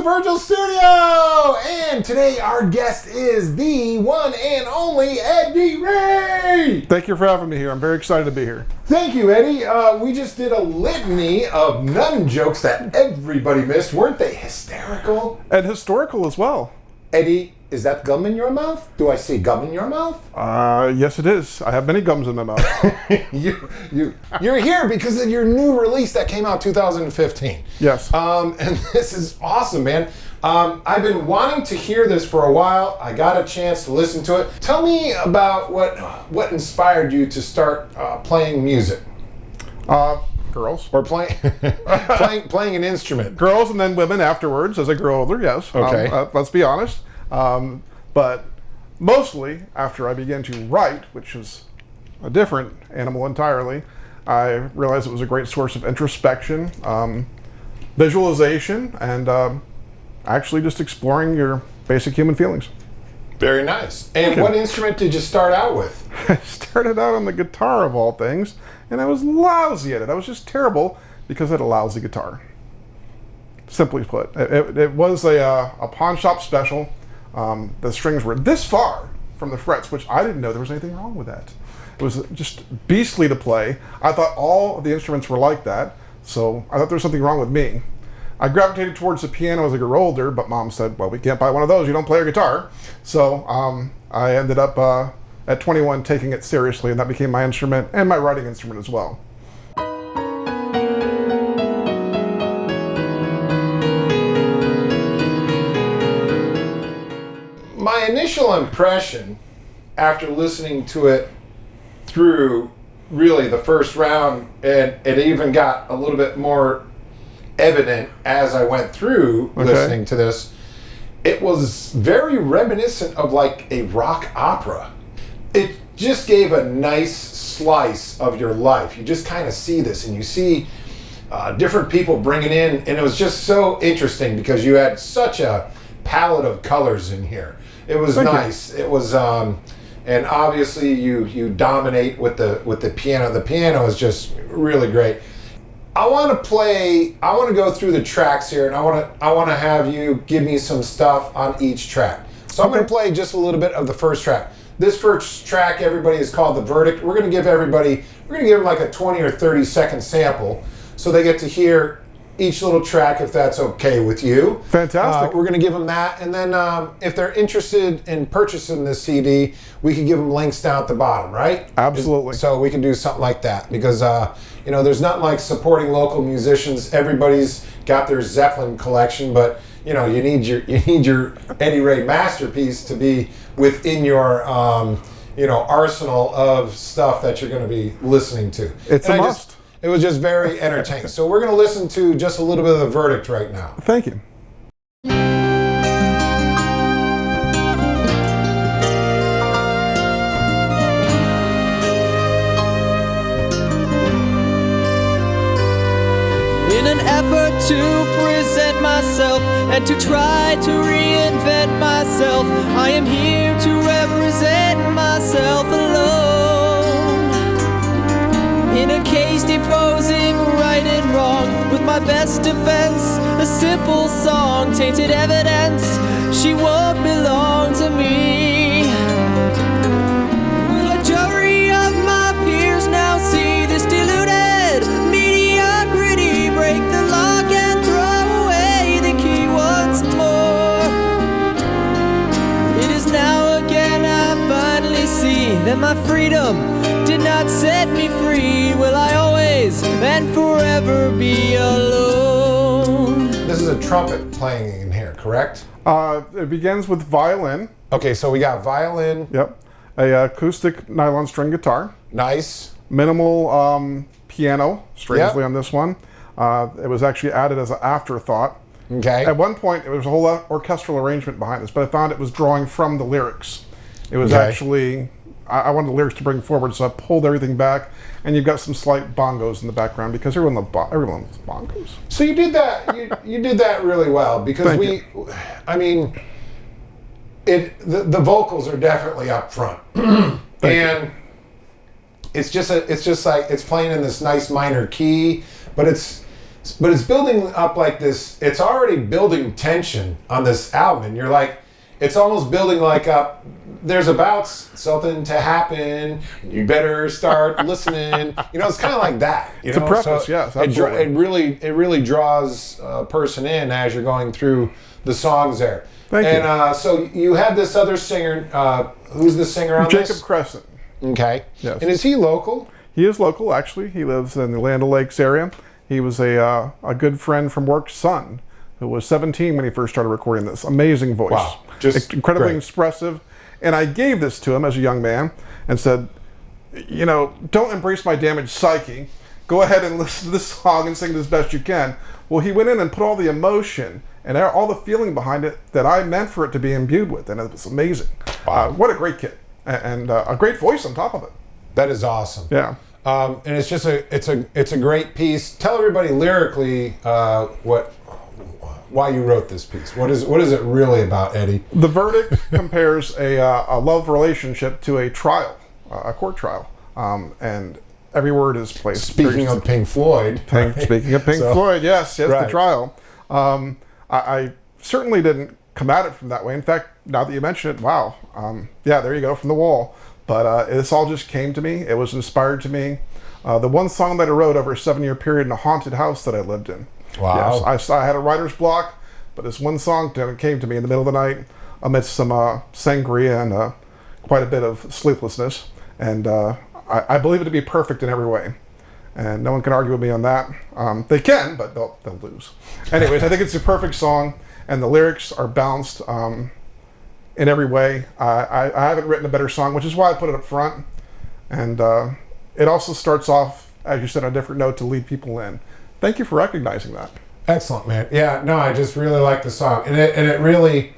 Virgil Studio! And today our guest is the one and only Eddie Ray! Thank you for having me here. I'm very excited to be here. Thank you, Eddie. We just did a litany of nun jokes that everybody missed. Weren't they hysterical? And historical as well. Eddie, is that gum in your mouth? Do I see gum in your mouth? Yes it is. I have many gums in my mouth. You're here because of your new release that came out 2015. Yes. And this is awesome, man. I've been wanting to hear this for a while. I got a chance to listen to it. Tell me about what inspired you to start playing music. Girls. Or playing an instrument. Girls and then women afterwards as I grow older, yes. Okay. Let's be honest. But mostly after I began to write, which is a different animal entirely, I realized it was a great source of introspection, visualization, and actually just exploring your basic human feelings. Very nice. And what instrument did you start out with? I started out on the guitar of all things, and I was lousy at it. I was just terrible because I had a lousy guitar. Simply put, it was a pawn shop special. The strings were this far from the frets, which I didn't know there was anything wrong with that. It was just beastly to play. I thought all of the instruments were like that, so I thought there was something wrong with me. I gravitated towards the piano as I grew older, but Mom said, well, we can't buy one of those, you don't play a guitar. So I ended up at 21 taking it seriously, and that became my instrument and my writing instrument as well. My initial impression after listening to it through really the first round, and it even got a little bit more evident as I went through listening to this, it was very reminiscent of like a rock opera. It just gave a nice slice of your life. You just kind of see this, and you see different people bringing in, and it was just so interesting because you had such a palette of colors in here. It was nice. It was, and obviously you dominate with the piano. The piano is just really great. I want to go through the tracks here, and I want to have you give me some stuff on each track. So I'm going to play just a little bit of the first track. This first track, everybody, is called The Verdict. We're going to give them like a 20 or 30 second sample so they get to hear each little track, if that's okay with you. Fantastic. We're going to give them that, and then if they're interested in purchasing this CD, we can give them links down at the bottom, right? Absolutely. So we can do something like that because there's nothing like supporting local musicians. Everybody's got their Zeppelin collection, but you need your Eddie Ray masterpiece to be within your arsenal of stuff that you're going to be listening to. It's a must. It was just very entertaining. So we're going to listen to just a little bit of The Verdict right now. Thank you. In an effort to present myself and to try to reinvent myself, I am here to represent myself alone. In a case deposing right and wrong, with my best defense, a simple song, tainted evidence, she won't belong to me. Will a jury of my peers now see this deluded mediocrity, break the lock and throw away the key once more? It is now again I finally see that my freedom did not set me free. Will I always and forever be alone? This is a trumpet playing in here, correct? It begins with violin. Okay, so we got violin. Yep. A acoustic nylon string guitar. Nice. Minimal piano, strangely, on this one. It was actually added as an afterthought. Okay. At one point, there was a whole orchestral arrangement behind this, but I found it was drawing from the lyrics. It was actually, I wanted the lyrics to bring forward, so I pulled everything back, and you've got some slight bongos in the background because everyone loves bongos. So you did that. You did that really well because the vocals are definitely up front, and it's just like it's playing in this nice minor key, but it's but it's building up like this. It's already building tension on this album, and you're like, it's almost building like up. There's about something to happen. You better start listening. You know, it's kind of like that. It's a preface, yes, absolutely. It really draws a person in as you're going through the songs there. Thank you. And so you had this other singer. Who's the singer on Jacob this? Crescent. Okay. Yes. And is he local? He is local, actually. He lives in the Land O'Lakes area. He was a good friend from work's son, who was 17 when he first started recording this. Amazing voice. Wow. Just incredibly great. expressive. And I gave this to him as a young man and said, you know, don't embrace my damaged psyche. Go ahead and listen to this song and sing it as best you can. Well, he went in and put all the emotion and all the feeling behind it that I meant for it to be imbued with, and it was amazing. Wow. What a great kid, and a great voice on top of it. That is awesome. Yeah. And it's just it's a great piece. Tell everybody lyrically why you wrote this piece. What is it really about, Eddie? The verdict compares a love relationship to a trial, a court trial, and every word is placed. Speaking of Pink Floyd. Speaking of Pink Floyd, yes, right. The trial. I certainly didn't come at it from that way. In fact, now that you mention it, wow, yeah, there you go, from the wall. But this all just came to me. It was inspired to me. The one song that I wrote over a 7-year period in a haunted house that I lived in. Wow. Yes, I had a writer's block, but this one song came to me in the middle of the night amidst some sangria and quite a bit of sleeplessness. And I believe it to be perfect in every way. And no one can argue with me on that. They can, but they'll lose. Anyways, I think it's a perfect song, and the lyrics are balanced in every way. I haven't written a better song, which is why I put it up front. And it also starts off, as you said, on a different note to lead people in. Thank you for recognizing that. Excellent, man. Yeah, no, I just really like the song, and it really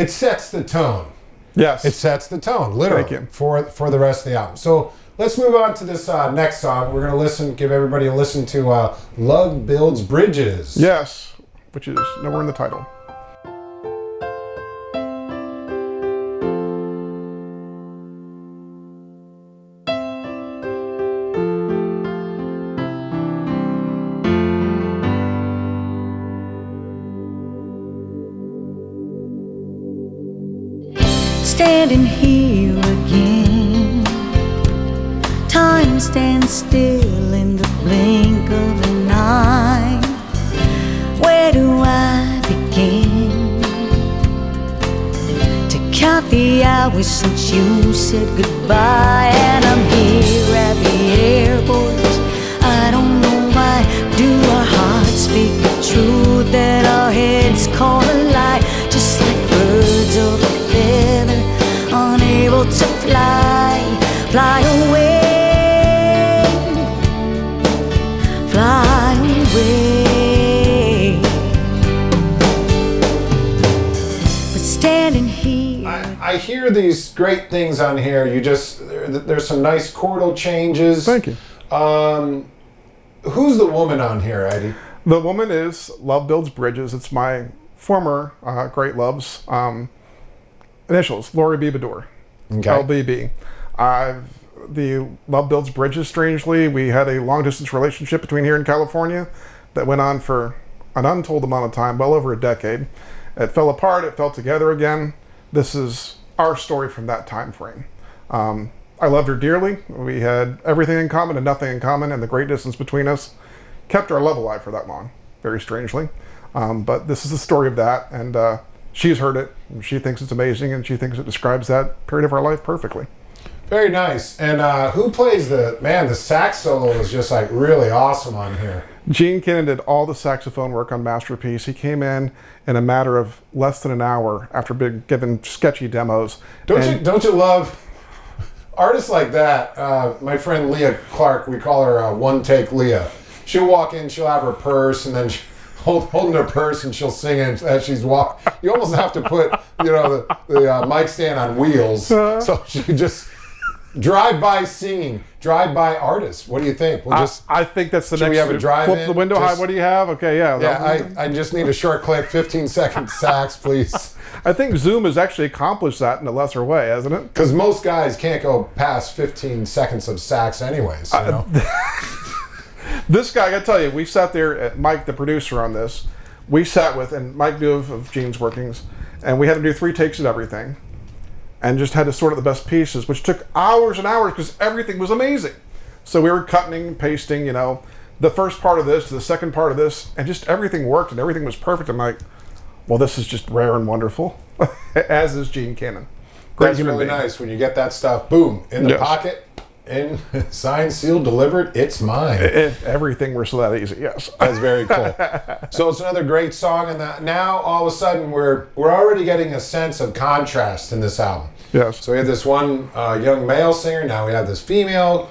sets the tone. Yes, it sets the tone, literally, Thank you. for the rest of the album. So let's move on to this next song. We're gonna give everybody a listen to "Love Builds Bridges." Yes, which is nowhere in the title. Standing here again, time stands still in the blink of an eye. Where do I begin to count the hours since you said goodbye? And I'm here at the airport. I don't know why. Do our hearts speak the truth that our heads call a lie? Just like birds of a feather, unable to fly away, fly away. But standing here, I hear these great things on here. There's some nice chordal changes. Thank you. Who's the woman on here, Eddie? The woman is Love Builds Bridges. It's my former great love's initials, Lori Bibador. Okay. LBB. The Love Builds Bridges, strangely, we had a long-distance relationship between here and California that went on for an untold amount of time, well over a decade. It fell apart, it fell together again. This is our story from that time frame. I loved her dearly. We had everything in common and nothing in common, and the great distance between us kept our love alive for that long, very strangely. But this is the story of that, and she's heard it, and she thinks it's amazing, and she thinks it describes that period of our life perfectly. Very nice. And who plays the sax solo is just like really awesome on here. Gene Kinnan did all the saxophone work on Masterpiece. He came in a matter of less than an hour after being given sketchy demos. Don't you love artists like that? My friend Leah Clark, we call her One Take Leah. She'll walk in, she'll have her purse, and then holding her purse, and she'll sing it as she's walking. You almost have to put the mic stand on wheels so she can just drive by singing, drive by artists. What do you think? I think that's the next. We have a drive flip the window high. What do you have? Okay, yeah. Yeah, I just need a short clip, 15-second sax, please. I think Zoom has actually accomplished that in a lesser way, hasn't it? Because most guys can't go past 15 seconds of sax anyways. This guy, I gotta tell you, we sat there at Mike, the producer on this. We sat with, and Mike knew of Gene's workings, and we had to do 3 takes of everything, and just had to sort out the best pieces, which took hours and hours because everything was amazing. So we were cutting and pasting, you know, the first part of this to the second part of this, and just everything worked and everything was perfect. I'm like, well, this is just rare and wonderful, as is Gene Cannon. Great That's human really being. nice when you get that stuff, boom, in the Yes. pocket, in signed, sealed, delivered. It's mine. If everything were so that easy, yes. That's very cool. So it's another great song, and that now all of a sudden we're already getting a sense of contrast in this album. Yes. So we had this one young male singer. Now we have this female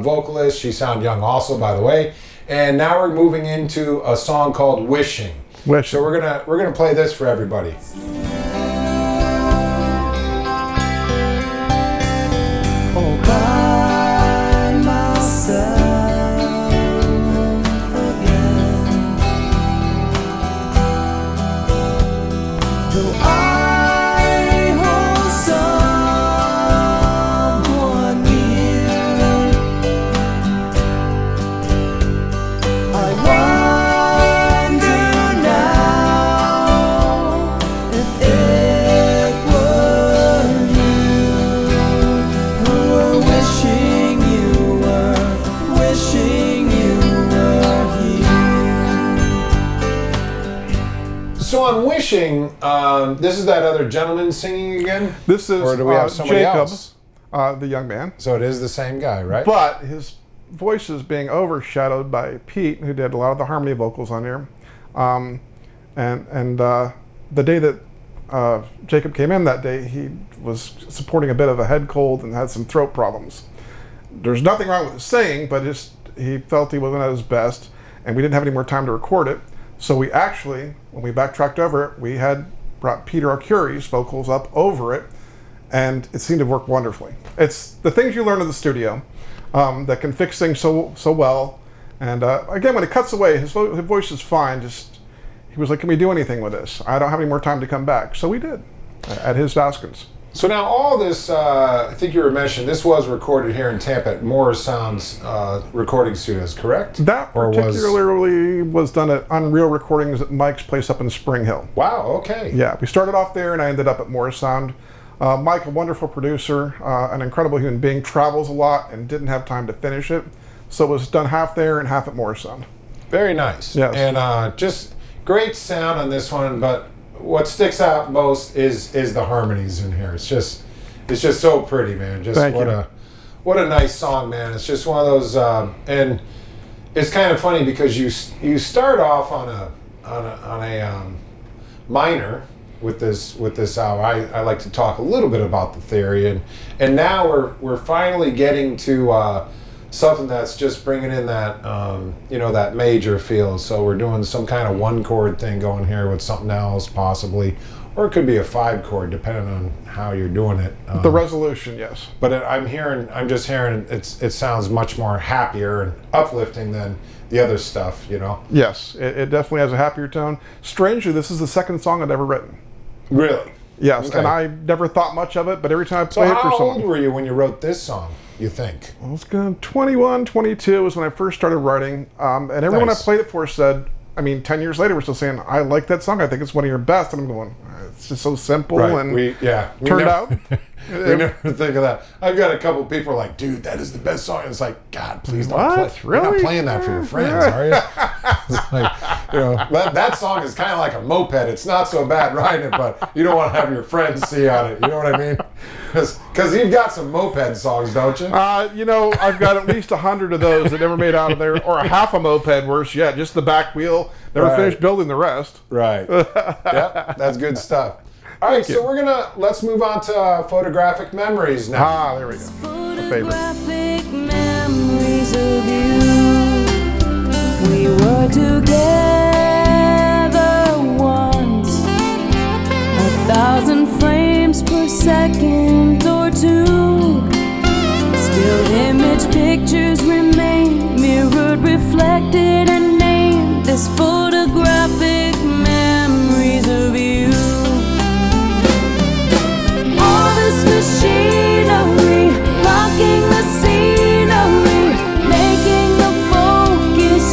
vocalist. She sounded young also, by the way. And now we're moving into a song called "Wishing." Wishing. So we're gonna play this for everybody. All by myself again. Though I hold someone near, I wonder now if it were you who were wishing you were here. So on "Wishing," this is that other gentleman singing again. This is Or do we have somebody Jacob, else? the young man. So it is the same guy, right? But his voice is being overshadowed by Pete, who did a lot of the harmony vocals on here. The day that Jacob came in that day, he was supporting a bit of a head cold and had some throat problems. There's nothing wrong with his singing, but just he felt he wasn't at his best, and we didn't have any more time to record it. So we actually, when we backtracked over it, we had brought Peter Arcuri's vocals up over it, and it seemed to work wonderfully. It's the things you learn in the studio that can fix things so well. And again, when it cuts away, his voice is fine. Just he was like, "Can we do anything with this? I don't have any more time to come back." So we did at his Baskins. So now all this, I think you were mentioning, this was recorded here in Tampa at Morris Sound's recording studios, correct? That particularly was done at Unreal Recordings at Mike's place up in Spring Hill. Wow, okay. Yeah, we started off there and I ended up at Morris Sound. Mike, a wonderful producer, an incredible human being, travels a lot and didn't have time to finish it. So it was done half there and half at Morris Sound. Very nice. Yes. And just great sound on this one, but what sticks out most is the harmonies in here. It's just so pretty, man. Just Thank you. what a nice song, man. It's just one of those, and it's kind of funny because you start off on a minor with this album. I like to talk a little bit about the theory, and now we're finally getting to something that's just bringing in that that major feel. So we're doing some kind of 1-chord thing going here with something else possibly, or it could be a 5-chord depending on how you're doing it. The resolution, yes. But I'm just hearing it sounds much more happier and uplifting than the other stuff, you know. Yes, it definitely has a happier tone. Strangely, this is the second song I'd ever written. Really? Yes, Okay. and I never thought much of it, but every time I So play it for how someone. old were you when you wrote this song, you think? I was 21, 22 was when I first started writing. And everyone Nice. I played it for said, 10 years later, we're still saying, I like that song. I think it's one of your best. And I'm going, it's just so simple. And we turned never, out. we never think of that. I've got a couple people like, dude, that is the best song. It's like, God, please don't What? play. You're not Really? playing that for your friends, are you? It's like, that song is kind of like a moped. It's not so bad riding it, but you don't want to have your friends see on it. You know what I mean? Because you've got some moped songs, don't you? I've got at least 100 of those that never made out of there, or a half a moped, worse yet, just the back wheel. Never Right. finished building the rest. Right. Yep, that's good stuff. All right, so let's move on to Photographic Memories now. There we go. A favorite. Photographic memories of you. We were together once, 1,000 frames per second or two. Still image pictures remain, mirrored, reflected, and named as photographic memories of you. All this machinery, rocking the scenery, making the focus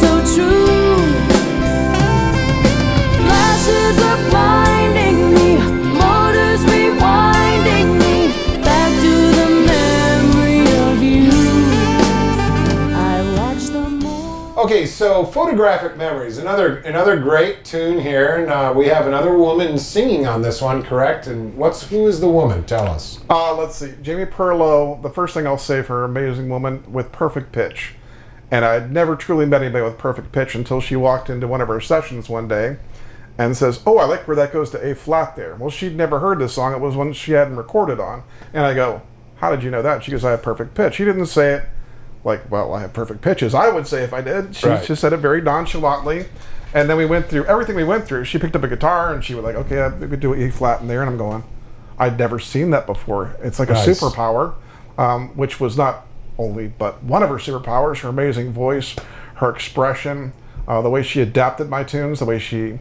Okay, so Photographic Memories, another great tune here, and we have another woman singing on this one, correct? And who is the woman? Tell us. Let's see. Jamie Perlow, the first thing I'll say for her, amazing woman with perfect pitch. And I'd never truly met anybody with perfect pitch until she walked into one of our sessions one day and says, "Oh, I like where that goes to A flat there." Well, she'd never heard this song. It was one she hadn't recorded on. And I go, "How did you know that?" She goes, "I have perfect pitch." She didn't say it like, "Well, I have perfect pitches." I would say if I did. She just said it very nonchalantly. And then we went through everything we went through. She picked up a guitar and she was like, "Okay, we could do an E flat in there." And I'm going, I'd never seen that before. It's like a superpower, which was not only but one of her superpowers, her amazing voice, her expression, the way she adapted my tunes, the way she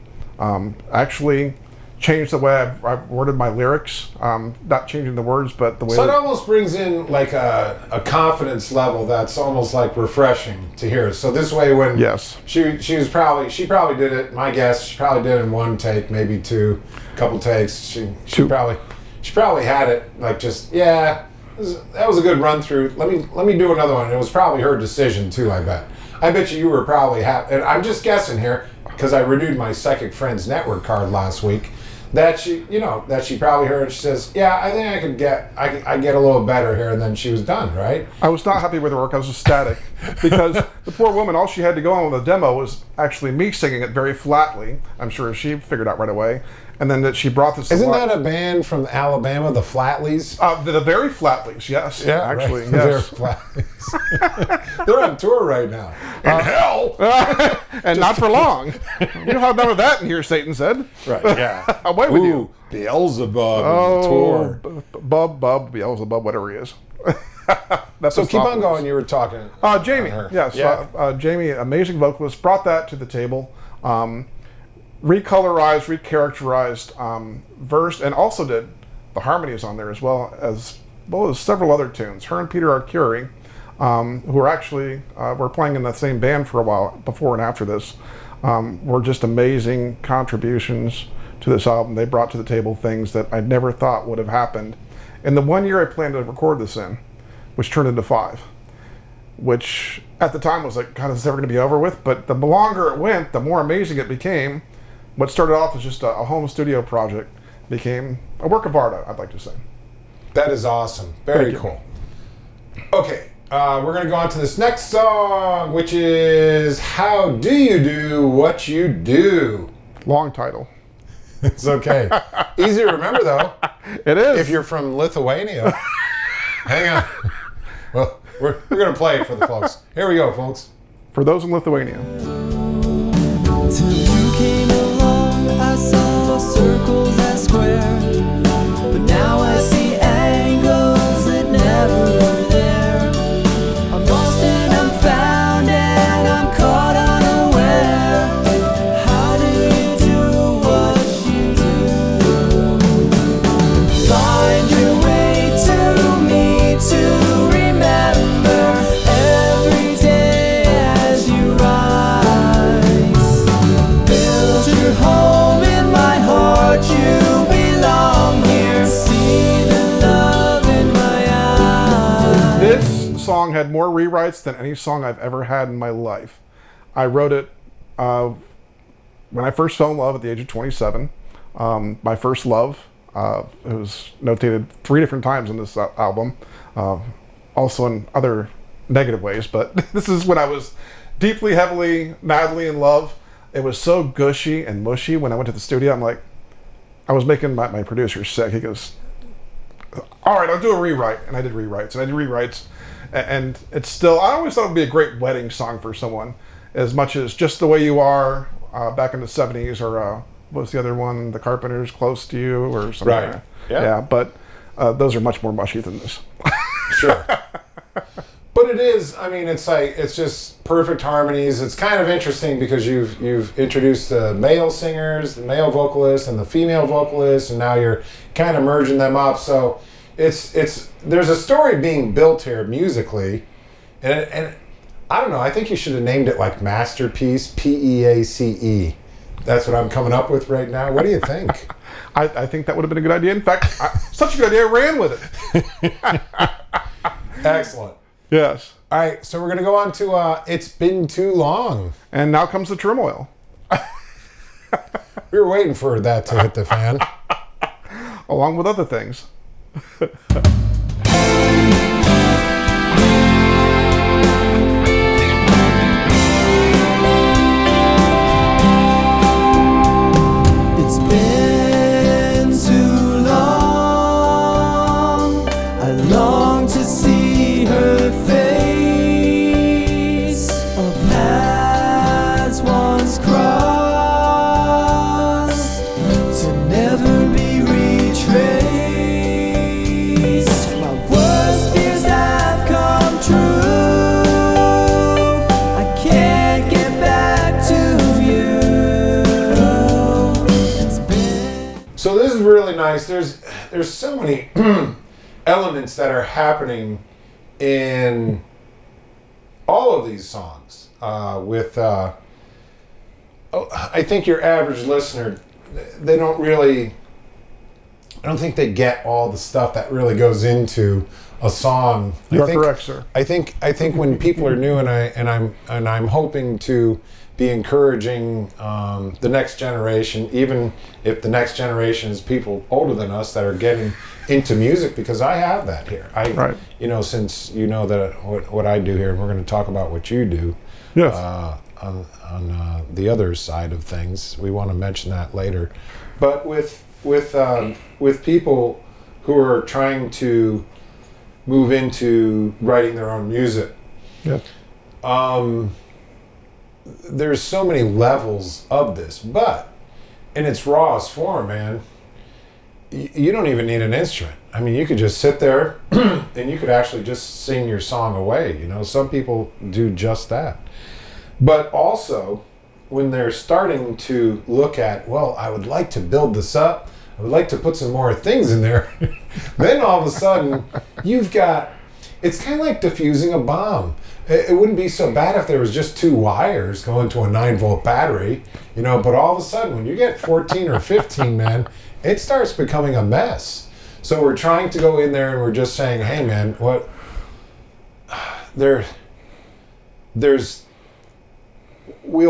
actually changed the way I've worded my lyrics, not changing the words, but the way... So it almost brings in like a confidence level that's almost like refreshing to hear. So this way when she probably did it, my guess, she probably did it in one take, maybe two, couple takes. She probably had it like just, that was a good run through. Let me do another one. It was probably her decision too, I bet. I bet you were probably happy. And I'm just guessing here because I renewed my Psychic Friends Network card last week. That she probably heard. She says, "Yeah, I think I get a little better here," and then she was done. Right? I was not happy with her work. I was ecstatic because the poor woman, all she had to go on with the demo was actually me singing it very flatly. I'm sure she figured out right away. And then that she brought this. Isn't that a band from Alabama, the Flatleys? The very Flatleys, yes. Yeah, actually, right. yes. They're Flatleys. They're on tour right now. In hell, and not for long. You don't have none of that in here, Satan said. Right. Yeah. Away with you. Beelzebub on tour. Bub, Beelzebub, whatever he is. So keep on going. You were talking. Jamie. Yes. Jamie, amazing vocalist, brought that to the table. Recolorized, recharacterized, versed, and also did the harmonies on there as well as several other tunes. Her and Peter Arcuri, who are actually were playing in the same band for a while before and after this, were just amazing contributions to this album. They brought to the table things that I never thought would have happened in the 1 year I planned to record this in, which turned into 5. Which at the time was like, God, is this ever going to be over with? But the longer it went, the more amazing it became. What started off as just a home studio project became a work of art, I'd like to say. That is awesome. Very cool. Okay, we're going to go on to this next song, which is How Do You Do What You Do? Long title. It's okay. Easy to remember, though. It is. If you're from Lithuania. Hang on. Well, we're going to play it for the folks. Here we go, folks. For those in Lithuania. Till you came along, I saw circles and squares, but now I see angles that never were there. I'm lost and I'm found and I'm caught unaware. How do you do what you do? Find your way to me to remember every day as you rise. Build your home in my heart, you belong here. See the love in my eyes. This song had more rewrites than any song I've ever had in my life. I wrote it when I first fell in love at the age of 27. My first love. It was notated 3 different times in this album. Also in other negative ways, but this is when I was deeply, heavily, madly in love. It was so gushy and mushy when I went to the studio. I'm like, I was making my producer sick. He goes, all right, I'll do a rewrite. And I did rewrites, and I did rewrites. And it's still, I always thought it would be a great wedding song for someone, as much as Just the Way You Are back in the 70s, or what was the other one? The Carpenters, Close to You, or something. Right. Like that. Yeah, but those are much more mushy than this. Sure. But it is, I mean, it's like, it's just perfect harmonies. It's kind of interesting because you've introduced the male singers, the male vocalists, and the female vocalists, and now you're kind of merging them up. So it's there's a story being built here musically, and I don't know, I think you should have named it like Masterpiece, P-E-A-C-E. That's what I'm coming up with right now. What do you think? I think that would have been a good idea. In fact, such a good idea, I ran with it. Excellent. Yes. All right, so we're going to go on to It's Been Too Long. And now comes the turmoil. We were waiting for that to hit the fan. Along with other things. It's been too long. I long to see her face. Our paths once crossed to never be retraced. My worst fears have come true. I can't get back to you. So this is really nice. There's so many elements that are happening in all of these songs. I think your average listener, they don't really. I don't think they get all the stuff that really goes into a song. You're correct, sir. I think when people are new, and I'm hoping to be encouraging the next generation, even if the next generation is people older than us that are getting into music, because I have that here. Right. Since you know that what I do here, and we're going to talk about what you do. Yes. On the other side of things, we want to mention that later. But with people who are trying to move into writing their own music, Yep. There's so many levels of this, but in its rawest form, man, you don't even need an instrument. I mean, you could just sit there and you could actually just sing your song away. Some people do just that. But also, when they're starting to look at, well, I would like to build this up, I would like to put some more things in there, then all of a sudden, it's kind of like diffusing a bomb. It wouldn't be so bad if there was just 2 wires going to a 9-volt battery, but all of a sudden, when you get 14 or 15, man, it starts becoming a mess. So we're trying to go in there and we're just saying, hey, man, we'll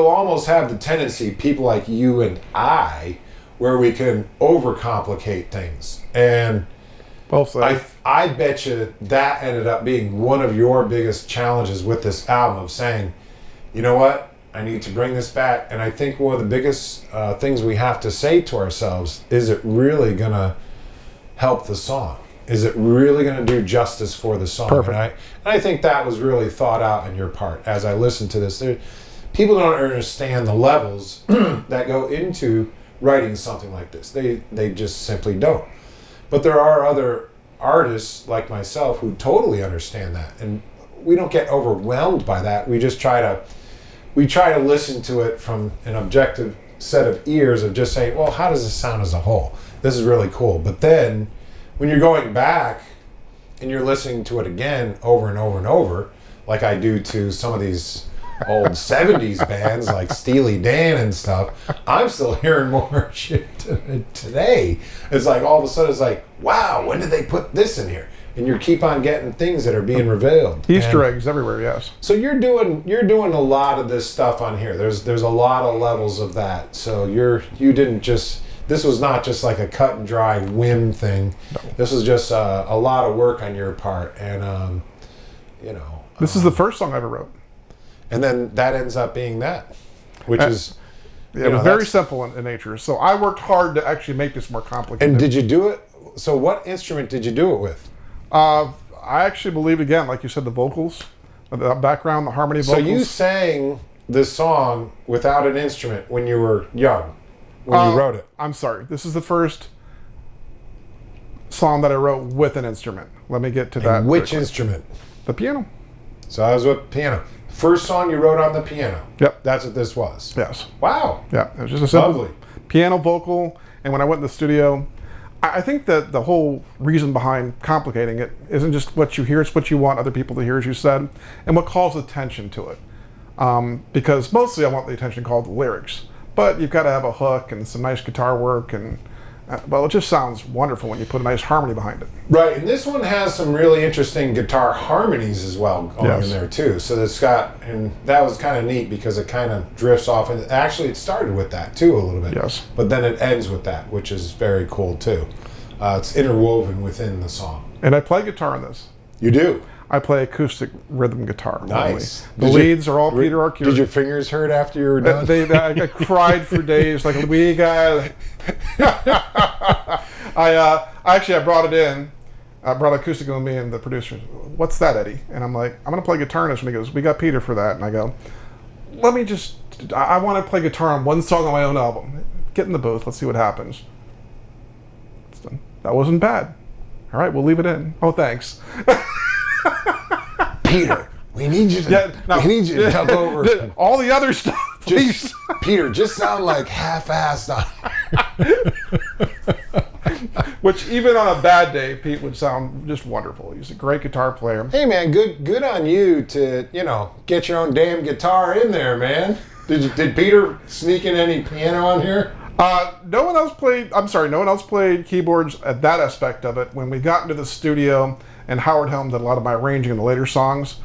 almost have the tendency, people like you and I, where we can overcomplicate things. And Well said. I bet you that ended up being one of your biggest challenges with this album, of saying, you know what, I need to bring this back. And I think one of the biggest things we have to say to ourselves, is it really going to help the song? Is it really going to do justice for the song? Perfect. And I think that was really thought out on your part. As I listened to this, people don't understand the levels that go into writing something like this. They just simply don't. But there are other artists like myself who totally understand that, and we don't get overwhelmed by that. We just try to listen to it from an objective set of ears of just saying, well, how does this sound as a whole? This is really cool. But then when you're going back and you're listening to it again over and over and over, like I do to some of these old 70s bands like Steely Dan and stuff, I'm still hearing more shit today. It's like all of a sudden it's like, wow, when did they put this in here? And you keep on getting things that are being revealed. Easter eggs everywhere, yes. So you're doing a lot of this stuff on here. There's a lot of levels of that. So this was not just like a cut and dry whim thing. No. This was just a lot of work on your part, and This is the first song I ever wrote. And then that ends up being that, which is... It was very simple in nature. So I worked hard to actually make this more complicated. And did you do it? So what instrument did you do it with? I actually believe, again, like you said, the vocals, the background, the harmony vocals. So you sang this song without an instrument when you were young, when you wrote it? I'm sorry. This is the first song that I wrote with an instrument. Let me get to that. Which instrument? The piano. So I was with piano. First song you wrote on the piano. Yep. That's what this was. Yes. Wow. Yeah. It was just a simple Lovely. piano vocal. And when I went in the studio, I think that the whole reason behind complicating it isn't just what you hear, it's what you want other people to hear, as you said, and what calls attention to it. Because mostly I want the attention called the lyrics. But you've got to have a hook and some nice guitar work and Well, it just sounds wonderful when you put a nice harmony behind it. Right, and this one has some really interesting guitar harmonies as well going in there too. So it's got, and that was kind of neat because it kind of drifts off, and actually it started with that too a little bit. Yes. But then it ends with that, which is very cool too. It's interwoven within the song. And I play guitar on this. You do? I play acoustic rhythm guitar. Nice. Only. The leads are all Peter Arcuri. Did your fingers hurt after you were done? I cried for days. Like, we got. I brought it in. I brought acoustic with me, and the producer, "What's that, Eddie?" And I'm like, "I'm gonna play guitar on this." And he goes, "We got Peter for that." And I go, "Let me just. I want to play guitar on one song on my own album. Get in the booth. Let's see what happens." That wasn't bad. All right, we'll leave it in. Oh, thanks. Peter, we need you to. We need you to come over. All the other stuff, please. Peter, just sound like half-assed on. Which, even on a bad day, Pete would sound just wonderful. He's a great guitar player. Hey, man, good on you to get your own damn guitar in there, man. Did Peter sneak in any piano on here? No one else played keyboards at that aspect of it. When we got into the studio, and Howard Helm did a lot of my arranging in the later songs,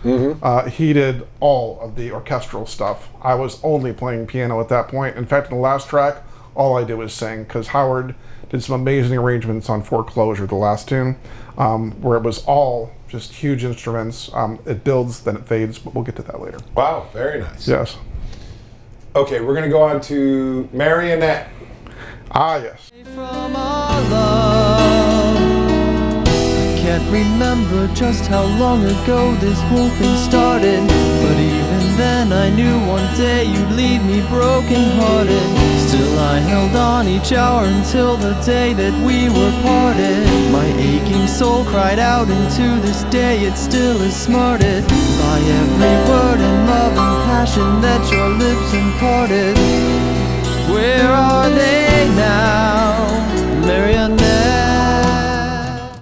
he did all of the orchestral stuff. I was only playing piano at that point. In fact, in the last track, all I did was sing, because Howard did some amazing arrangements on Foreclosure, the last tune, where it was all just huge instruments. It builds, then it fades, but we'll get to that later. Wow, very nice. Yes. Okay, we're going to go on to Marionette. Ah, yes. From our love, I can't remember just how long ago this whole thing started, but even then I knew one day you'd leave me broken-hearted. Still I held on each hour until the day that we were parted. My aching soul cried out, and to this day it still is smarted by every word and love and passion that your lips imparted. Where are they now, Marionette?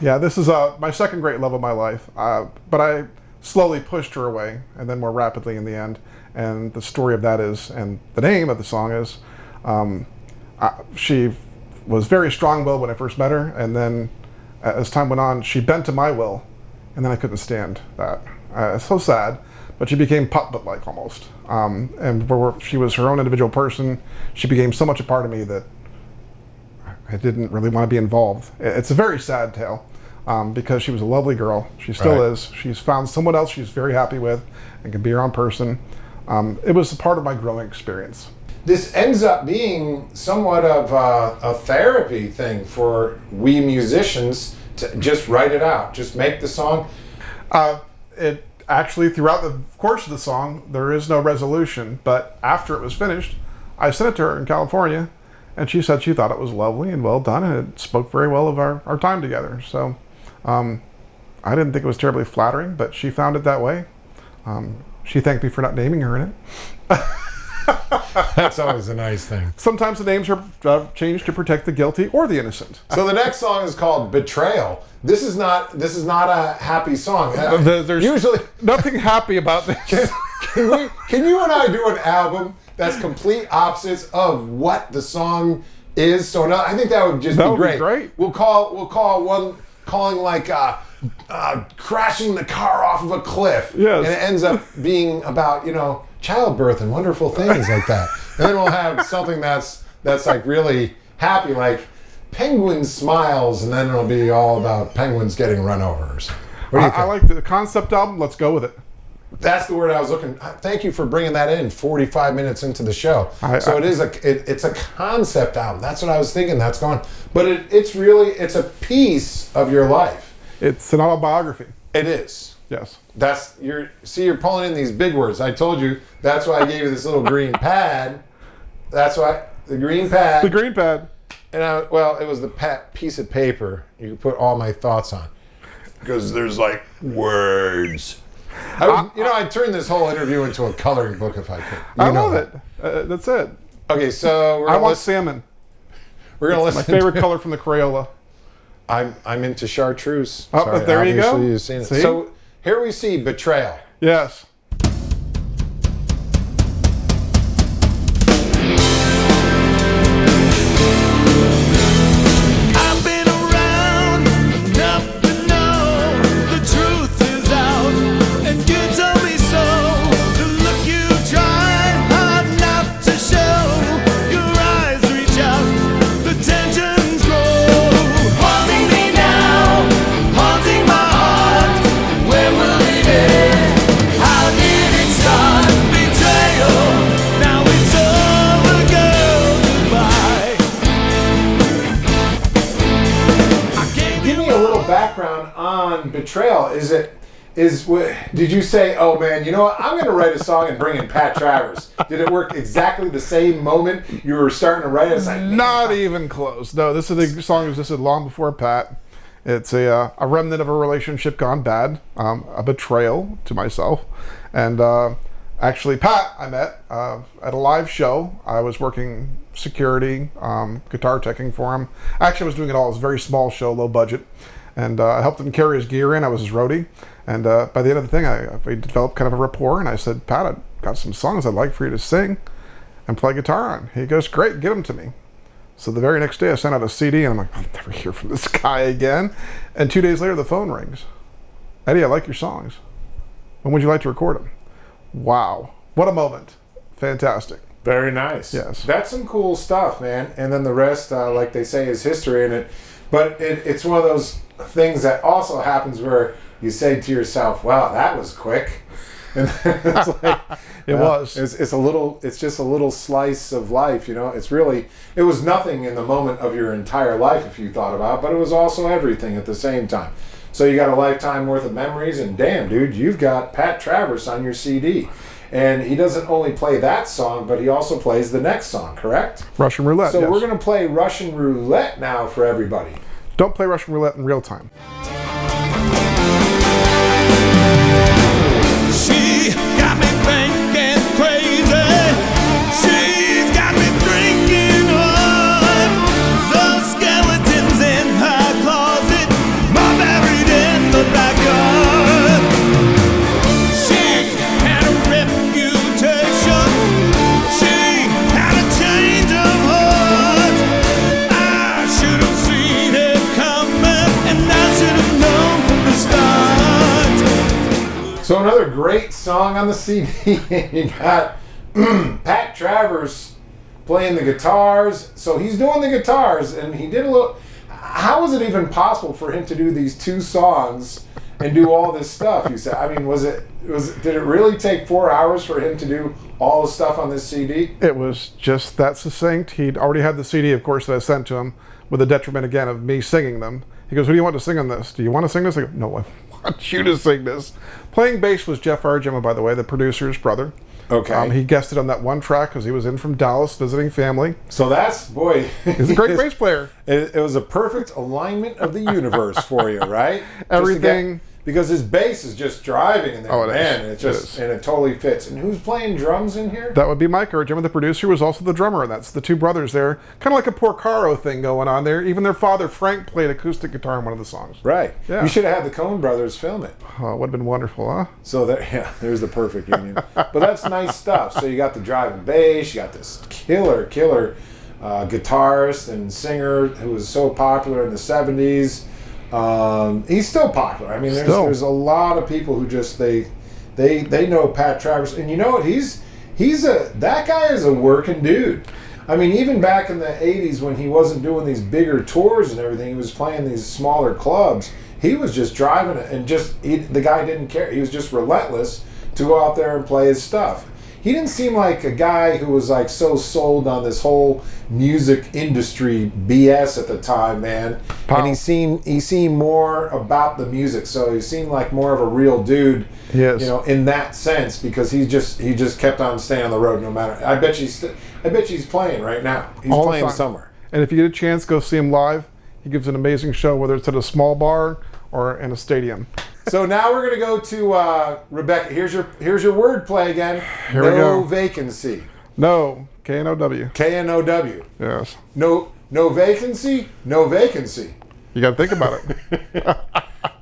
Yeah, this is my second great love of my life, but I slowly pushed her away, and then more rapidly in the end. And the story of that is, and the name of the song is, she was very strong-willed when I first met her, and then as time went on, she bent to my will, and then I couldn't stand that. It's so sad, but she became puppet-like almost. And she was her own individual person. She became so much a part of me that I didn't really want to be involved. It's a very sad tale, because she was a lovely girl. She still is. She's found someone else she's very happy with and can be her own person. It was a part of my growing experience. This ends up being somewhat of a therapy thing for we musicians to just write it out, just make the song. It actually, throughout the course of the song, there is no resolution, but after it was finished, I sent it to her in California, and she said she thought it was lovely and well done, and it spoke very well of our time together. So I didn't think it was terribly flattering, but she found it that way. She thanked me for not naming her in it. That's always a nice thing. Sometimes the names are changed to protect the guilty or the innocent. So the next song is called Betrayal. This is not a happy song. There's usually nothing happy about this. Can you and I do an album that's complete opposites of what the song is? So no, I think that would just be great. We'll call one calling like crashing the car off of a cliff. Yes. And it ends up being about childbirth and wonderful things like that. And then we'll have something that's like really happy, like Penguin Smiles, and then it'll be all about penguins getting run over. What do you think? I like the concept album. Let's go with it. That's the word I was looking. Thank you for bringing that in 45 minutes into the show. It's a concept album. That's what I was thinking. That's going, but it's a piece of your life. It's an autobiography. It is. Yes. You're pulling in these big words. I told you that's why I gave you this little green pad. That's why the green pad. The green pad. And it was the piece of paper you could put all my thoughts on, because there's like words. I'd turn this whole interview into a coloring book if I could. I love it. That's it. Okay, so I want salmon. We're gonna listen. My favorite color from the Crayola. I'm into chartreuse. Oh, Sorry, there you go. You've seen it. See? So here we see Betrayal. Yes. little background on Betrayal. Did you say, oh man, you know what, I'm going to write a song and bring in Pat Travers? Did it work exactly the same moment you were starting to write it? It's like, man, Not even close. No, this is the song existed long before Pat. It's a remnant of a relationship gone bad, a betrayal to myself. And actually, Pat, I met at a live show. I was working security, guitar teching for him. Actually, I was doing it all. It was a very small show, low budget. And I helped him carry his gear in. I was his roadie. And by the end of the thing, we developed kind of a rapport. And I said, Pat, I've got some songs I'd like for you to sing and play guitar on. He goes, great, get them to me. So the very next day, I sent out a CD, and I'm like, I'll never hear from this guy again. And 2 days later, the phone rings. Eddie, I like your songs. When would you like to record them? Wow. What a moment. Fantastic. very nice. Yes. That's some cool stuff, man. And then the rest, like they say, is history in it. But it's one of those things that also happens where you say to yourself, wow, that was quick. And then it's like, It was. It's just a little slice of life, you know. It was nothing in the moment of your entire life if you thought about it, but it was also everything at the same time. So you got a lifetime worth of memories, and damn, dude, you've got Pat Travers on your CD. And he doesn't only play that song, but he also plays the next song, correct? Russian roulette. So yes. we're going to play Russian roulette now for everybody. Don't play Russian roulette in real time. She got me thinking crazy. She's got me drinking hard. The skeletons in her closet are buried in the backyard. She had a reputation. She had a change of heart. I should have seen it coming, and I should have known from the start. So another great song on the CD. You got Pat Travers playing the guitars. So he's doing the guitars, and he did a little. How was it even possible for him to do these two songs and do all this stuff? You said. I mean, did it really take 4 hours for him to do all the stuff on this CD? It was just that succinct. He'd already had the CD, of course, that I sent to him, with the detriment again of me singing them. He goes, "What do you want to sing on this? Do you want to sing this?" I go, "No, I want you to sing this." Playing bass was Jeff Argema, by the way, the producer's brother. Okay. He guested on that one track because he was in from Dallas visiting family. So that's, boy. He's a great bass player. It was a perfect alignment of the universe for you, right? Everything. Because his bass is just driving in there, Oh, it man. is. And it just and it totally fits. And who's playing drums in here? That would be Mike Argema, the producer, was also the drummer, and that's the two brothers there. Kind of like a Porcaro thing going on there. Even their father, Frank, played acoustic guitar in one of the songs. Right. Yeah. You should have had the Coen brothers film it. Oh, it would have been wonderful, huh? So there's the perfect union. But that's nice stuff. So you got the driving bass, you got this killer guitarist and singer who was so popular in the 70s. He's still popular. I mean, there's a lot of people who just they know Pat Travers, and you know what? That guy is a working dude. I mean, even back in the 80s when he wasn't doing these bigger tours and everything, he was playing these smaller clubs. He was just driving it, and the guy didn't care. He was just relentless to go out there and play his stuff. He didn't seem like a guy who was like so sold on this whole music industry BS at the time, man. And he seemed more about the music, so he seemed like more of a real dude. Yes. You know, in that sense, because he just kept on staying on the road no matter. I bet he's playing right now. He's All the playing time. somewhere. And if you get a chance, go see him live. He gives an amazing show, whether it's at a small bar or in a stadium. So now we're gonna go to Rebecca. Here's your word play again. Here we go. No vacancy. No, K-N-O-W. K-N-O-W. Yes. No vacancy. No vacancy. You got to think about it.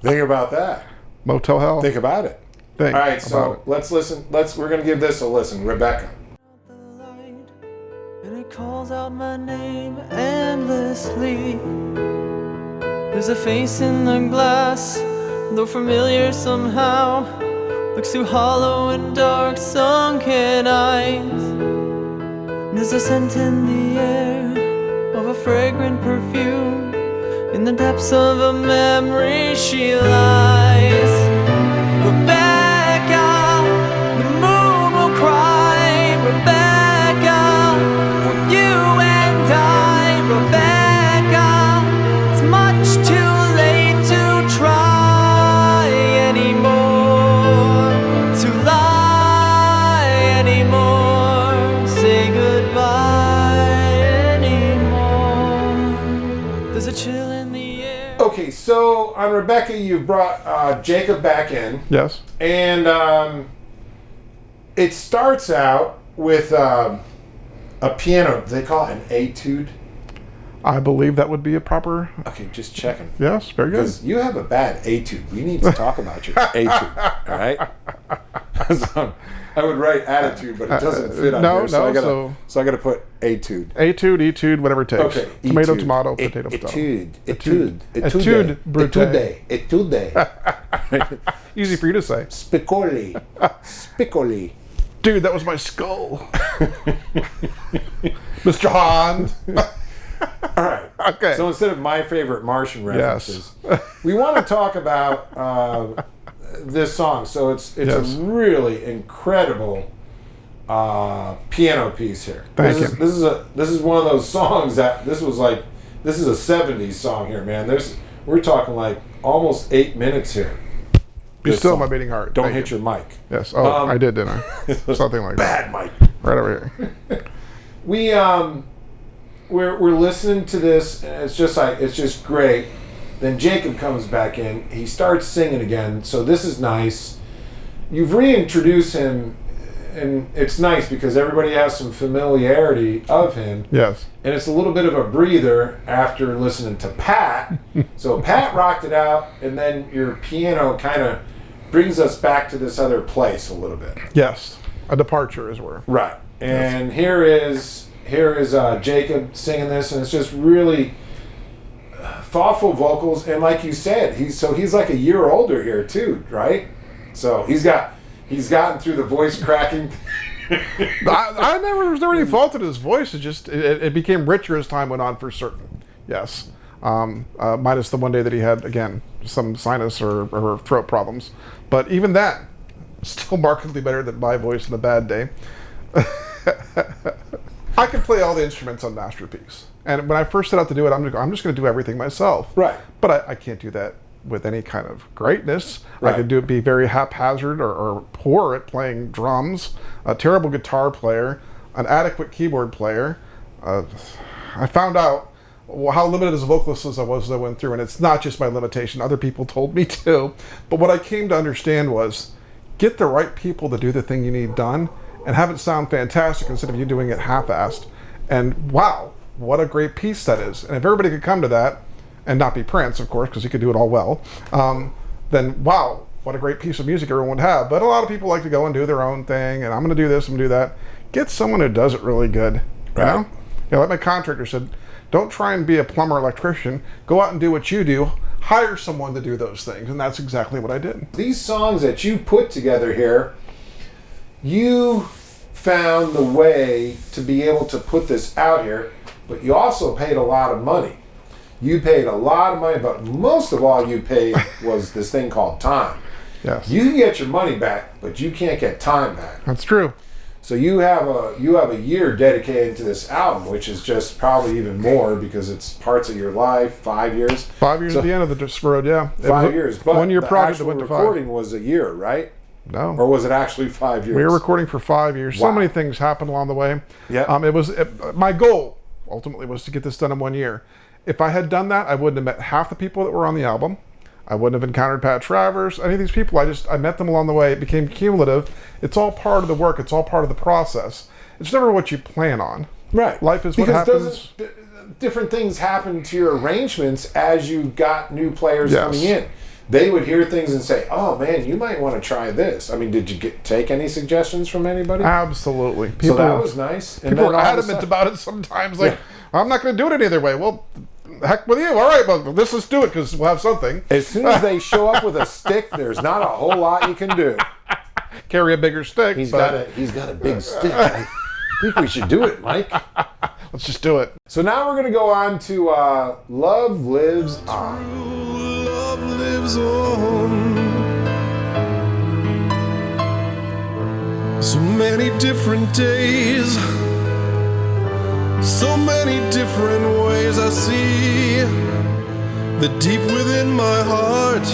Think about that. Motel Hell. Think about it. Think All right, about so it. let's listen. We're gonna give this a listen. Rebecca. The light, and it calls out my name endlessly. There's a face in the glass, though familiar somehow, looks too hollow and dark, sunken eyes. There's a scent in the air of a fragrant perfume. In the depths of a memory she lies. Rebecca, the moon will cry. Rebecca, for you and I. Rebecca, it's much too late to on Rebecca, you brought Jacob back in. Yes. And it starts out with a piano. They call it an etude. I believe that would be a proper. Okay, just checking. Yes, very good. Because you have a bad etude. We need to talk about your etude, all right? So, I would write attitude, but it doesn't fit on here. So I gotta put etude. Etude, whatever it takes. Okay. Tomato, Etude. tomato, potato, potato. Etude. Brute. Etude. Easy for you to say. Spicoli. Dude, that was my skull. Mr. Hahn. All right. Okay. So instead of my favorite Martian references, Yes. we want to talk about this song. So it's Yes. a really incredible piano piece here. Thank you. This is one of those songs that this is a 70s song here, man. We're talking like almost 8 minutes here. Be This still song. my beating heart. Don't Thank hit you. your mic. Yes. Oh, I did, didn't I? Something like that. Bad mic. Right over here. We're listening to this, and it's just great. Then Jacob comes back in. He starts singing again. So this is nice. You've reintroduced him, and it's nice because everybody has some familiarity of him. Yes. And it's a little bit of a breather after listening to Pat. So Pat rocked it out, and then your piano kind of brings us back to this other place a little bit. Yes. A departure, as it were. Right. And here is Jacob singing this, and it's just really thoughtful vocals. And like you said, he's like a year older here too, right? So he's gotten through the voice cracking. I never was there any fault in his voice. It became richer as time went on, for certain. Yes. Minus the one day that he had, again, some sinus or throat problems. But even that, still markedly better than my voice in a bad day. I can play all the instruments on Masterpiece. And when I first set out to do it, I'm just going to do everything myself. Right. But I can't do that with any kind of greatness. Right. I could be very haphazard or poor at playing drums, a terrible guitar player, an adequate keyboard player. I found out how limited as a vocalist as I was as I went through, and it's not just my limitation. Other people told me too. But what I came to understand was get the right people to do the thing you need done and have it sound fantastic instead of you doing it half-assed. And wow, what a great piece that is. And if everybody could come to that, and not be Prince, of course, because he could do it all well, then wow, what a great piece of music everyone would have. But a lot of people like to go and do their own thing, and I'm going to do this, I'm going to do that. Get someone who does it really good. Right. You know, like my contractor said, don't try and be a plumber or electrician. Go out and do what you do. Hire someone to do those things. And that's exactly what I did. These songs that you put together here, you found the way to be able to put this out here, but you also paid a lot of money. You paid a lot of money, but most of all you paid was this thing called time. Yes. You can get your money back, but you can't get time back. That's true. So you have a year dedicated to this album, which is just probably even more because it's parts of your life. 5 years. 5 years at the end of the road, yeah. 5 years, but 1 year the project that actual went to 5. recording was a year, right? No. Or was it actually 5 years? We were recording for 5 years. So Wow. many things happened along the way. Yeah. My goal ultimately was to get this done in 1 year. If I had done that, I wouldn't have met half the people that were on the album. I wouldn't have encountered Pat Travers, any of these people. I met them along the way. It became cumulative. It's all part of the work. It's all part of the process. It's never what you plan on. Right. Life is what because happens. Different things happen to your arrangements as you got new players Yes. coming in. They would hear things and say, "Oh man, you might want to try this." I mean, did you take any suggestions from anybody? Absolutely. So that was nice. And People then are all of a adamant sudden- about it sometimes. Like, Yeah. I'm not going to do it any other way. Well, heck with you. All right, well, let's do it because we'll have something. As soon as they show up with a stick, there's not a whole lot you can do. Carry a bigger stick. He's but got a big stick. I think we should do it, Mike. let's just do it. So now we're going to go on to Love Lives On. Love lives on. So many different days, so many different ways I see the deep within my heart.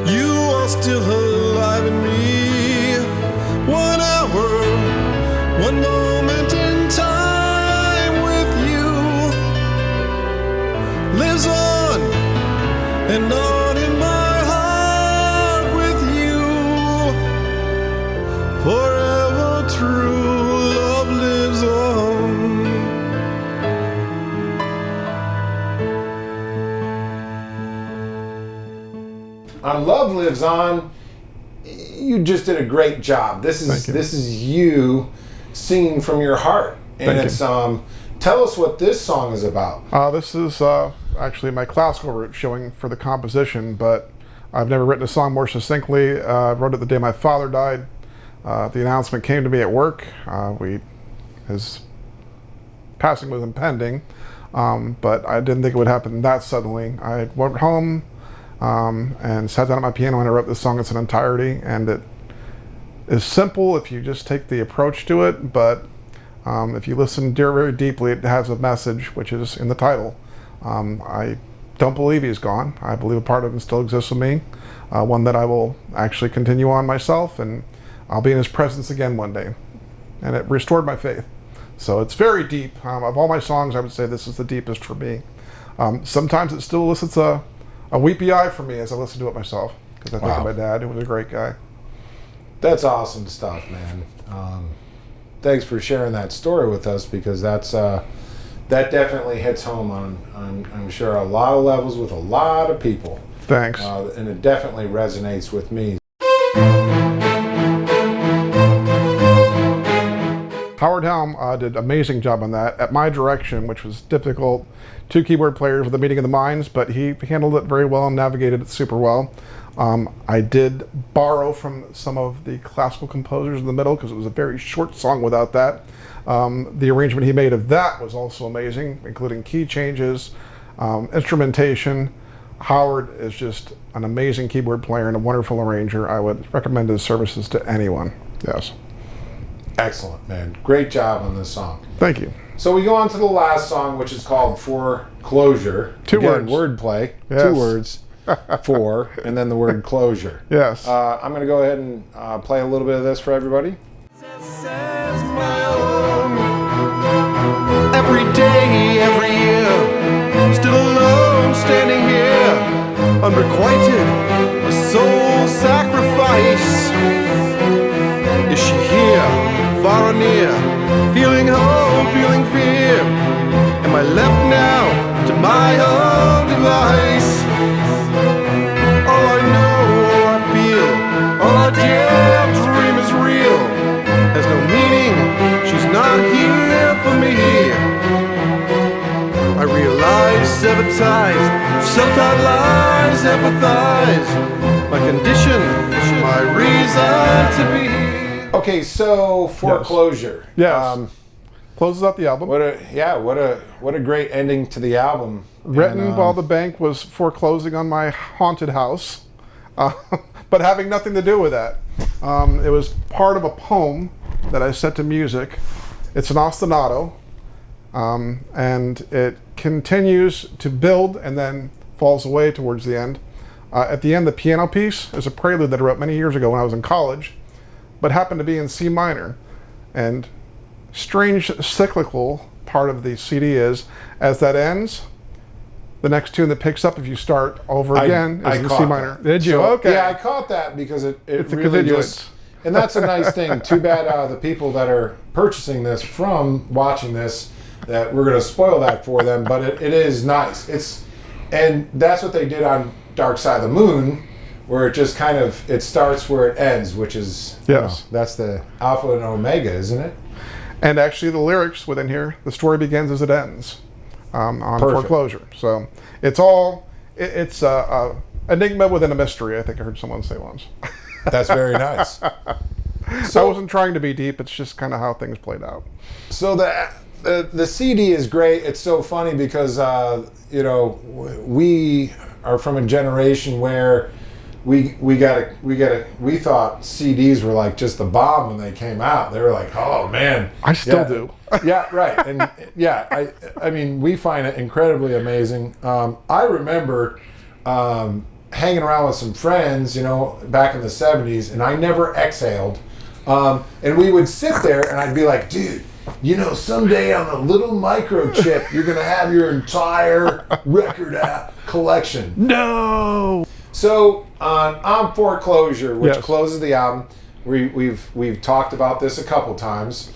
You are still alive in me. 1 hour, 1 moment in time with you lives on and on in my heart with you. Forever true love lives on. On Love Lives On, you just did a great job. This is you singing from your heart, and Thank it's you. Tell us what this song is about. This is actually my classical route showing for the composition, but I've never written a song more succinctly. I wrote it the day my father died. The announcement came to me at work. His passing was impending, but I didn't think it would happen that suddenly. I went home and sat down at my piano and I wrote this song in its entirety, and it is simple if you just take the approach to it, but if you listen very deeply, it has a message, which is in the title. I don't believe he's gone. I believe a part of him still exists with me, one that I will actually continue on myself, and I'll be in his presence again one day. And it restored my faith. So it's very deep. Of all my songs, I would say this is the deepest for me. Sometimes it still elicits a weepy eye for me as I listen to it myself, because I think of my dad, who was a great guy. That's awesome stuff, man. Thanks for sharing that story with us, because that definitely hits home on I'm sure a lot of levels with a lot of people. Thanks. And it definitely resonates with me. Howard Helm did an amazing job on that at my direction, which was difficult. 2 keyboard players with a meeting of the minds, but he handled it very well and navigated it super well. I did borrow from some of the classical composers in the middle, because it was a very short song without that. The arrangement he made of that was also amazing, including key changes, instrumentation. Howard is just an amazing keyboard player and a wonderful arranger. I would recommend his services to anyone. Yes. Excellent, man. Great job on this song. Thank you. So we go on to the last song, which is called Foreclosure. 2 Again, words. Wordplay. Yes. 2 words. For, and then the word closure. Yes. I'm going to go ahead and play a little bit of this for everybody. Says my own. Every day, every year, still alone, standing here, unrequited, a soul sacrifice. Is she here, far or near, feeling hope, feeling fear? Am I left now to my own device? All I know, all I feel, all I dare dream is real. Has no meaning, she's not here for me. I realize, sever ties, self-taught lies, empathize. My condition, my reason to be. Okay, so Foreclosure. Yes. Closes out the album. What a great ending to the album. Written And, while the bank was foreclosing on my haunted house, but having nothing to do with that. It was part of a poem that I set to music. It's an ostinato, and it continues to build and then falls away towards the end. At the end, the piano piece is a prelude that I wrote many years ago when I was in college, but happened to be in C minor. And strange cyclical part of the CD is, as that ends, the next tune that picks up if you start over again is in C minor. That. Did you? So, okay. Yeah, I caught that because it It's a really continuance. just, and that's a nice thing. Too bad the people that are purchasing this from watching this, that we're going to spoil that for them, but it is nice. And that's what they did on Dark Side of the Moon, where it just kind of, it starts where it ends, which is, Yes. that's the alpha and omega, isn't it? And actually the lyrics within here, the story begins as it ends on Perfect. Foreclosure. So it's all, it's a enigma within a mystery, I think I heard someone say once. That's very nice. So I wasn't trying to be deep, it's just kind of how things played out. So the CD is great. It's so funny because we are from a generation where we thought CDs were like just the bomb when they came out. They were like, oh man, I still do. Yeah, right. And yeah, I mean, we find it incredibly amazing. I remember hanging around with some friends, back in the 70s, and I never exhaled. And we would sit there and I'd be like, dude, you know, someday on a little microchip, you're going to have your entire record app collection. No. So on Foreclosure, which Yes. closes the album, we've talked about this a couple times.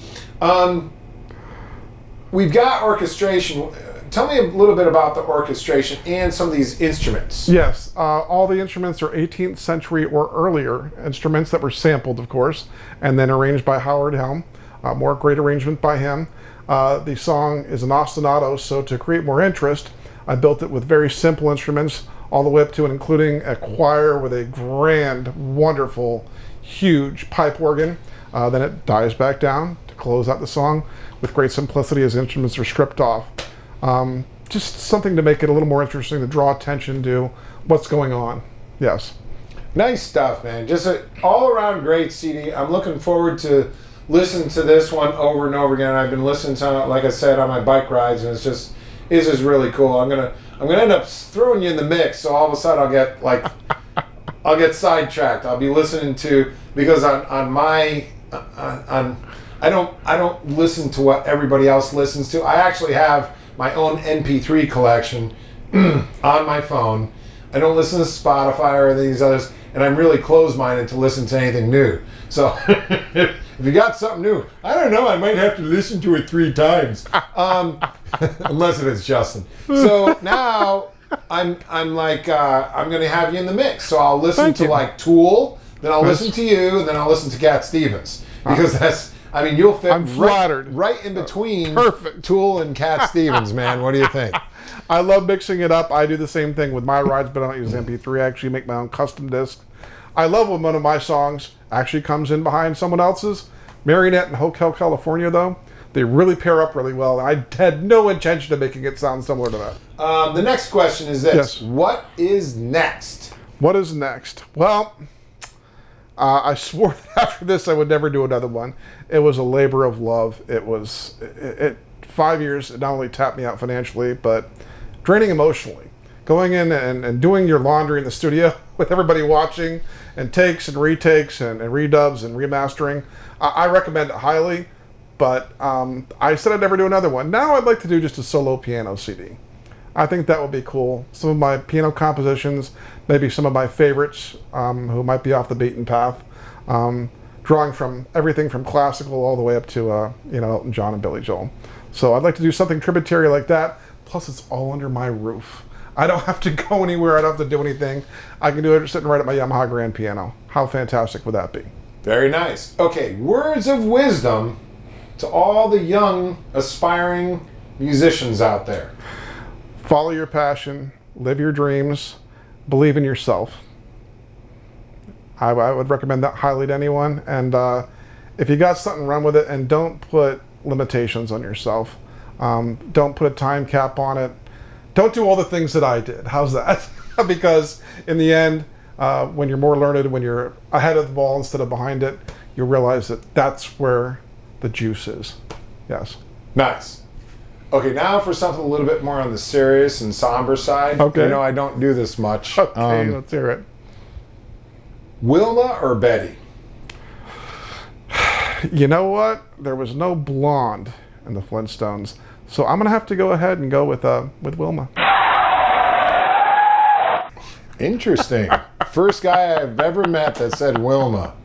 We've got orchestration. Tell me a little bit about the orchestration and some of these instruments. Yes, all the instruments are 18th century or earlier instruments that were sampled, of course, and then arranged by Howard Helm. More great arrangement by him. The song is an ostinato, so to create more interest, I built it with very simple instruments, all the way up to and including a choir with a grand, wonderful, huge pipe organ. Then it dies back down to close out the song with great simplicity as instruments are stripped off. Just something to make it a little more interesting, to draw attention to what's going on. Yes. Nice stuff, man. Just an all-around great CD. I'm looking forward to listening to this one over and over again. I've been listening to it, like I said, on my bike rides, and it's just really cool. I'm gonna end up throwing you in the mix, so all of a sudden I'll get sidetracked. I'll be listening to, because I don't listen to what everybody else listens to. I actually have my own MP3 collection on my phone. I don't listen to Spotify or these others, and I'm really closed-minded to listen to anything new. So if you got something new, I don't know, I might have to listen to it 3 times, unless if it's Justin. So now I'm like, I'm going to have you in the mix. So I'll listen Thank to you. like Tool, then I'll listen to you, and then I'll listen to Cat Stevens, because that's. I mean, you'll fit I'm flattered. right in between Perfect. Tool and Cat Stevens, man. What do you think? I love mixing it up. I do the same thing with my rides, but I don't use MP3. I actually make my own custom disc. I love when one of my songs actually comes in behind someone else's. Marionette and Hotel California, though, they really pair up really well. I had no intention of making it sound similar to that. The next question is this. Yes. What is next? What is next? Well, I swore that after this I would never do another one. It was a labor of love. It was 5 years. It not only tapped me out financially, but draining emotionally. Going in and doing your laundry in the studio with everybody watching, and takes and retakes and redubs and remastering. I recommend it highly, but I said I'd never do another one. Now I'd like to do just a solo piano CD. I think that would be cool. Some of my piano compositions, maybe some of my favorites who might be off the beaten path, drawing from everything from classical all the way up to Elton John and Billy Joel. So I'd like to do something tributary like that. Plus, it's all under my roof. I don't have to go anywhere. I don't have to do anything. I can do it sitting right at my Yamaha grand piano. How fantastic would that be? Very nice. Okay, words of wisdom to all the young, aspiring musicians out there. Follow your passion, live your dreams, believe in yourself. I would recommend that highly to anyone. And if you got something, run with it, and don't put limitations on yourself. Don't put a time cap on it. Don't do all the things that I did. How's that? Because in the end, when you're more learned, when you're ahead of the ball instead of behind it, you'll realize that that's where the juice is. Yes. Nice. Okay, now for something a little bit more on the serious and somber side. Okay. You know, I don't do this much. Okay, let's hear it. Wilma or Betty? You know what? There was no blonde in the Flintstones, so I'm gonna have to go ahead and go with Wilma. Interesting. First guy I've ever met that said Wilma.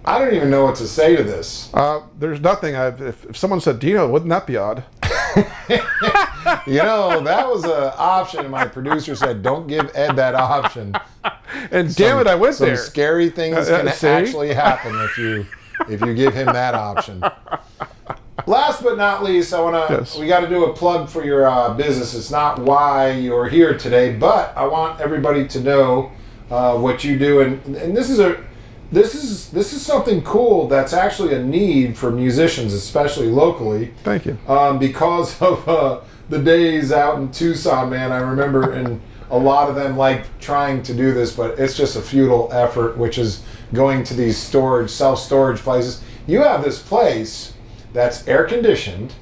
I don't even know what to say to this. There's nothing. If someone said Dino, wouldn't that be odd? You know, that was an option, and my producer said, "Don't give Ed that option." And damn it, I went some there. Scary things can see? actually happen if you give him that option. Last but not least, we got to do a plug for your business. It's not why you're here today, but I want everybody to know what you do, and this is something cool that's actually a need for musicians, especially locally. Thank you. Because of the days out in Tucson, man, I remember, and a lot of them like trying to do this, but it's just a futile effort, which is going to these self-storage places. You have this place that's air conditioned,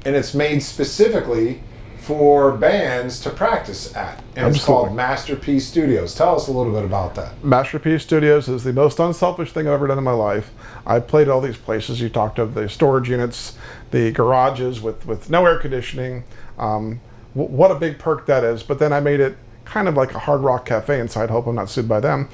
and it's made specifically for bands to practice at. And it's called Masterpiece Studios. Tell us a little bit about that. Masterpiece Studios is the most unselfish thing I've ever done in my life. I played all these places. You talked of the storage units, the garages with no air conditioning. What a big perk that is. But then I made it kind of like a hard rock cafe inside. Hope I'm not sued by them.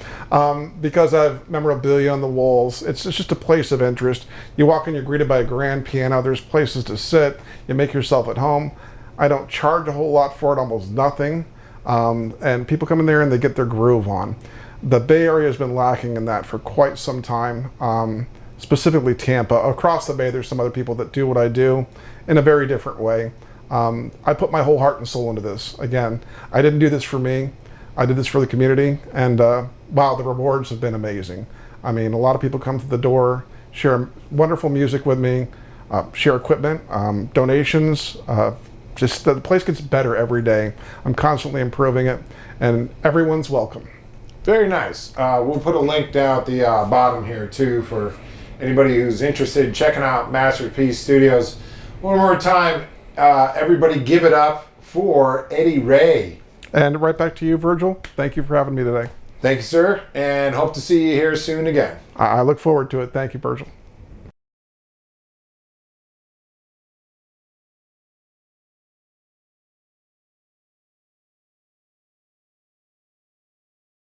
Because I have memorabilia on the walls. It's just a place of interest. You walk in, you're greeted by a grand piano. There's places to sit. You make yourself at home. I don't charge a whole lot for it, almost nothing. And people come in there and they get their groove on. The Bay Area has been lacking in that for quite some time, specifically Tampa. Across the Bay, there's some other people that do what I do in a very different way. I put my whole heart and soul into this. Again, I didn't do this for me. I did this for the community. And wow, the rewards have been amazing. I mean, a lot of people come to the door, share wonderful music with me, share equipment, donations, just the place gets better every day. I'm constantly improving it, and everyone's welcome. Very nice. We'll put a link down at the bottom here too for anybody who's interested in checking out Masterpiece Studios. One more time, everybody give it up for Eddie Ray. And right back to you, Virgil. Thank you for having me today. Thank you, sir, and hope to see you here soon again. I look forward to it. Thank you, Virgil.